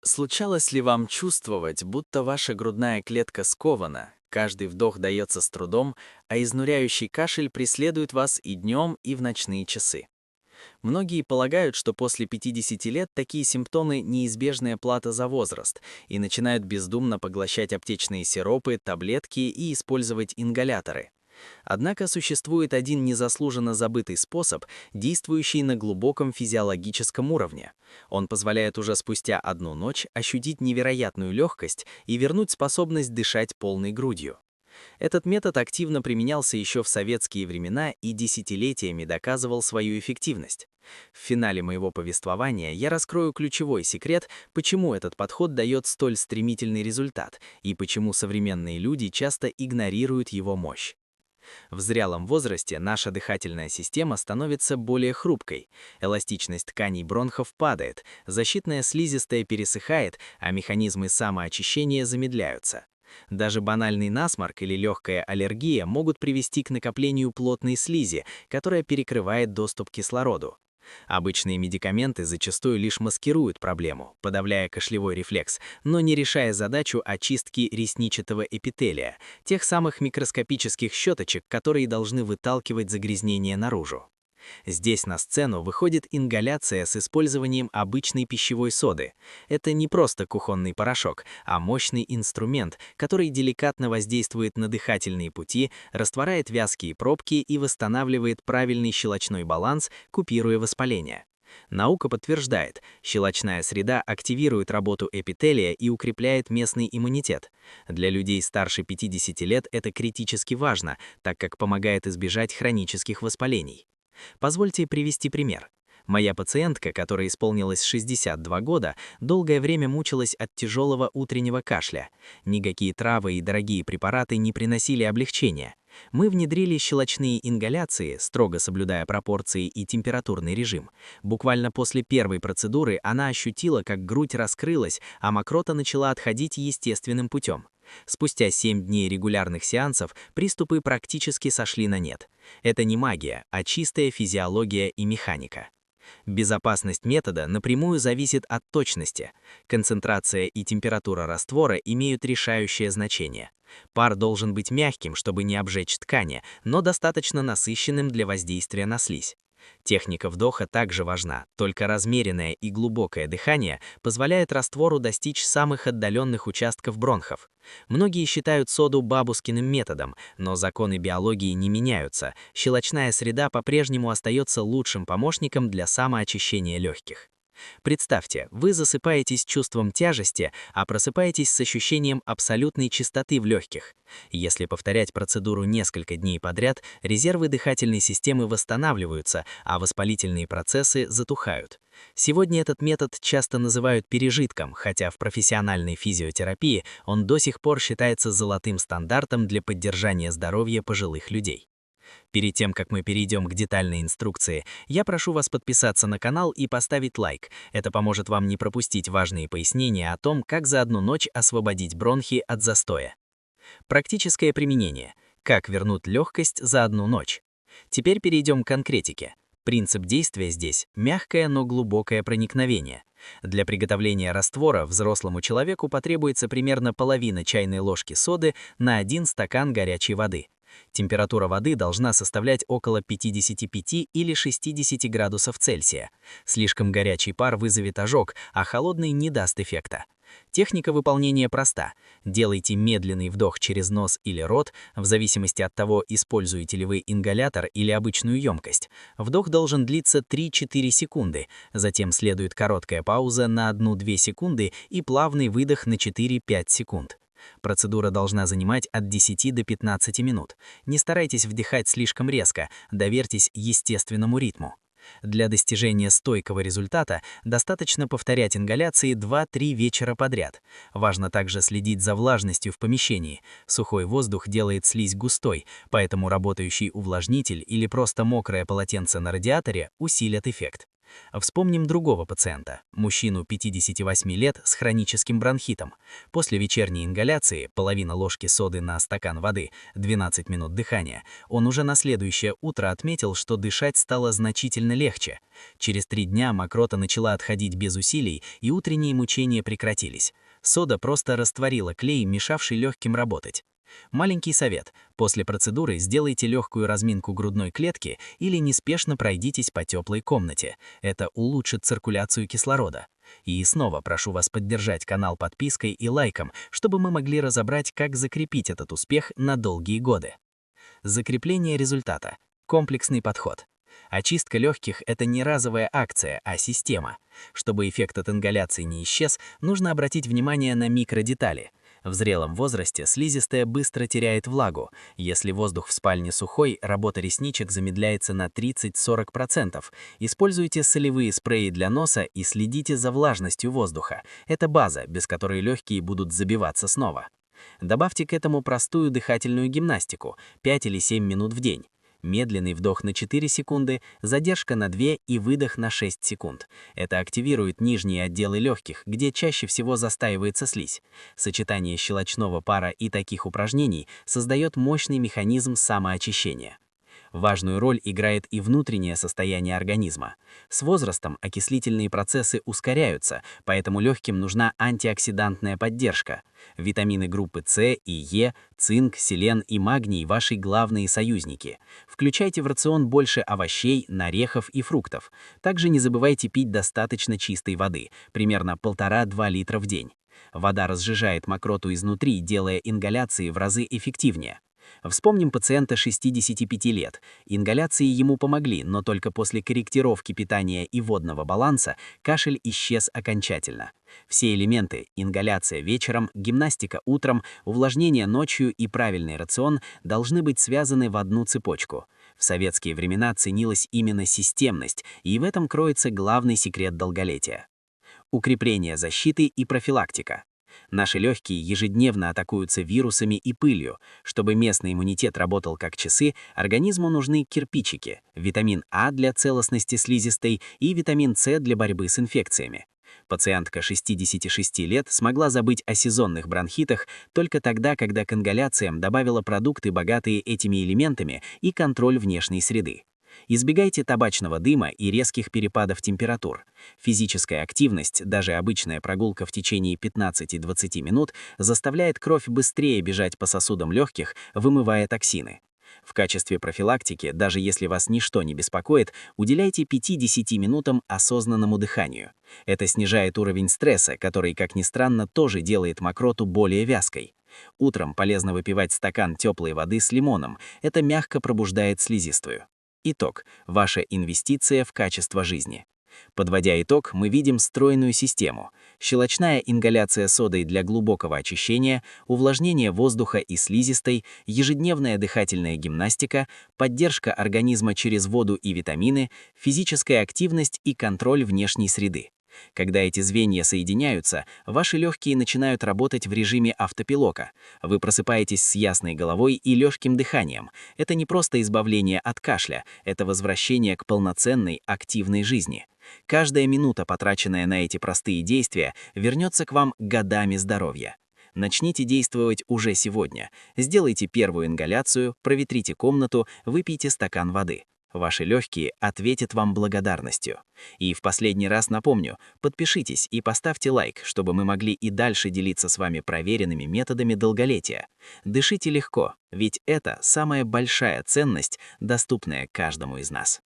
Случалось ли вам чувствовать, будто ваша грудная клетка скована, каждый вдох дается с трудом, а изнуряющий кашель преследует вас и днем, и в ночные часы? Многие полагают, что после 50 лет такие симптомы – неизбежная плата за возраст, и начинают бездумно поглощать аптечные сиропы, таблетки и использовать ингаляторы. Однако существует один незаслуженно забытый способ, действующий на глубоком физиологическом уровне. Он позволяет уже спустя одну ночь ощутить невероятную легкость и вернуть способность дышать полной грудью. Этот метод активно применялся еще в советские времена и десятилетиями доказывал свою эффективность. В финале моего повествования я раскрою ключевой секрет, почему этот подход дает столь стремительный результат и почему современные люди часто игнорируют его мощь. В зрелом возрасте наша дыхательная система становится более хрупкой, эластичность тканей бронхов падает, защитная слизистая пересыхает, а механизмы самоочищения замедляются. Даже банальный насморк или легкая аллергия могут привести к накоплению плотной слизи, которая перекрывает доступ к кислороду. Обычные медикаменты зачастую лишь маскируют проблему, подавляя кашлевой рефлекс, но не решая задачу очистки ресничатого эпителия, тех самых микроскопических щеточек, которые должны выталкивать загрязнение наружу. Здесь на сцену выходит ингаляция с использованием обычной пищевой соды. Это не просто кухонный порошок, а мощный инструмент, который деликатно воздействует на дыхательные пути, растворяет вязкие пробки и восстанавливает правильный щелочной баланс, купируя воспаление. Наука подтверждает, щелочная среда активирует работу эпителия и укрепляет местный иммунитет. Для людей старше 50 лет это критически важно, так как помогает избежать хронических воспалений. Позвольте привести пример. Моя пациентка, которой исполнилось 62 года, долгое время мучилась от тяжелого утреннего кашля. Никакие травы и дорогие препараты не приносили облегчения. Мы внедрили щелочные ингаляции, строго соблюдая пропорции и температурный режим. Буквально после первой процедуры она ощутила, как грудь раскрылась, а мокрота начала отходить естественным путем. Спустя 7 дней регулярных сеансов приступы практически сошли на нет. Это не магия, а чистая физиология и механика. Безопасность метода напрямую зависит от точности. Концентрация и температура раствора имеют решающее значение. Пар должен быть мягким, чтобы не обжечь ткани, но достаточно насыщенным для воздействия на слизь. Техника вдоха также важна, только размеренное и глубокое дыхание позволяет раствору достичь самых отдаленных участков бронхов. Многие считают соду бабушкиным методом, но законы биологии не меняются, щелочная среда по-прежнему остается лучшим помощником для самоочищения легких. Представьте, вы засыпаетесь с чувством тяжести, а просыпаетесь с ощущением абсолютной чистоты в легких. Если повторять процедуру несколько дней подряд, резервы дыхательной системы восстанавливаются, а воспалительные процессы затухают. Сегодня этот метод часто называют пережитком, хотя в профессиональной физиотерапии он до сих пор считается золотым стандартом для поддержания здоровья пожилых людей. Перед тем, как мы перейдем к детальной инструкции, я прошу вас подписаться на канал и поставить лайк. Это поможет вам не пропустить важные пояснения о том, как за одну ночь освободить бронхи от застоя. Практическое применение. Как вернуть легкость за одну ночь. Теперь перейдем к конкретике. Принцип действия здесь – мягкое, но глубокое проникновение. Для приготовления раствора взрослому человеку потребуется примерно половина чайной ложки соды на 1 стакан горячей воды. Температура воды должна составлять около 55 или 60 градусов Цельсия. Слишком горячий пар вызовет ожог, а холодный не даст эффекта. Техника выполнения проста. Делайте медленный вдох через нос или рот, в зависимости от того, используете ли вы ингалятор или обычную емкость. Вдох должен длиться 3-4 секунды, затем следует короткая пауза на 1-2 секунды и плавный выдох на 4-5 секунд. Процедура должна занимать от 10 до 15 минут. Не старайтесь вдыхать слишком резко, доверьтесь естественному ритму. Для достижения стойкого результата достаточно повторять ингаляции 2-3 вечера подряд. Важно также следить за влажностью в помещении. Сухой воздух делает слизь густой, поэтому работающий увлажнитель или просто мокрое полотенце на радиаторе усилят эффект. Вспомним другого пациента, мужчину 58 лет с хроническим бронхитом. После вечерней ингаляции, половина ложки соды на стакан воды, 12 минут дыхания, он уже на следующее утро отметил, что дышать стало значительно легче. Через 3 дня мокрота начала отходить без усилий, и утренние мучения прекратились. Сода просто растворила клей, мешавший легким работать. Маленький совет. После процедуры сделайте легкую разминку грудной клетки или неспешно пройдитесь по теплой комнате. Это улучшит циркуляцию кислорода. И снова прошу вас поддержать канал подпиской и лайком, чтобы мы могли разобрать, как закрепить этот успех на долгие годы. Закрепление результата. Комплексный подход. Очистка легких – это не разовая акция, а система. Чтобы эффект от ингаляции не исчез, нужно обратить внимание на микродетали. В зрелом возрасте слизистая быстро теряет влагу. Если воздух в спальне сухой, работа ресничек замедляется на 30–40%. Используйте солевые спреи для носа и следите за влажностью воздуха. Это база, без которой легкие будут забиваться снова. Добавьте к этому простую дыхательную гимнастику – 5 или 7 минут в день. Медленный вдох на 4 секунды, задержка на 2 и выдох на 6 секунд. Это активирует нижние отделы легких, где чаще всего застаивается слизь. Сочетание щелочного пара и таких упражнений создает мощный механизм самоочищения. Важную роль играет и внутреннее состояние организма. С возрастом окислительные процессы ускоряются, поэтому легким нужна антиоксидантная поддержка. Витамины группы С и Е, цинк, селен и магний – ваши главные союзники. Включайте в рацион больше овощей, орехов и фруктов. Также не забывайте пить достаточно чистой воды, примерно 1,5–2 литра в день. Вода разжижает мокроту изнутри, делая ингаляции в разы эффективнее. Вспомним пациента 65 лет. Ингаляции ему помогли, но только после корректировки питания и водного баланса кашель исчез окончательно. Все элементы – ингаляция вечером, гимнастика утром, увлажнение ночью и правильный рацион – должны быть связаны в одну цепочку. В советские времена ценилась именно системность, и в этом кроется главный секрет долголетия. Укрепление защиты и профилактика. Наши легкие ежедневно атакуются вирусами и пылью. Чтобы местный иммунитет работал как часы, организму нужны кирпичики, витамин А для целостности слизистой и витамин С для борьбы с инфекциями. Пациентка 66 лет смогла забыть о сезонных бронхитах только тогда, когда к ингаляциям добавила продукты, богатые этими элементами, и контроль внешней среды. Избегайте табачного дыма и резких перепадов температур. Физическая активность, даже обычная прогулка в течение 15–20 минут, заставляет кровь быстрее бежать по сосудам легких, вымывая токсины. В качестве профилактики, даже если вас ничто не беспокоит, уделяйте 5–10 минутам осознанному дыханию. Это снижает уровень стресса, который, как ни странно, тоже делает мокроту более вязкой. Утром полезно выпивать стакан теплой воды с лимоном. Это мягко пробуждает слизистую. Итог. Ваша инвестиция в качество жизни. Подводя итог, мы видим стройную систему. Щелочная ингаляция содой для глубокого очищения, увлажнение воздуха и слизистой, ежедневная дыхательная гимнастика, поддержка организма через воду и витамины, физическая активность и контроль внешней среды. Когда эти звенья соединяются, ваши легкие начинают работать в режиме автопилота. Вы просыпаетесь с ясной головой и легким дыханием. Это не просто избавление от кашля, это возвращение к полноценной, активной жизни. Каждая минута, потраченная на эти простые действия, вернется к вам годами здоровья. Начните действовать уже сегодня. Сделайте первую ингаляцию, проветрите комнату, выпейте стакан воды. Ваши легкие ответят вам благодарностью. И в последний раз напомню, подпишитесь и поставьте лайк, чтобы мы могли и дальше делиться с вами проверенными методами долголетия. Дышите легко, ведь это самая большая ценность, доступная каждому из нас.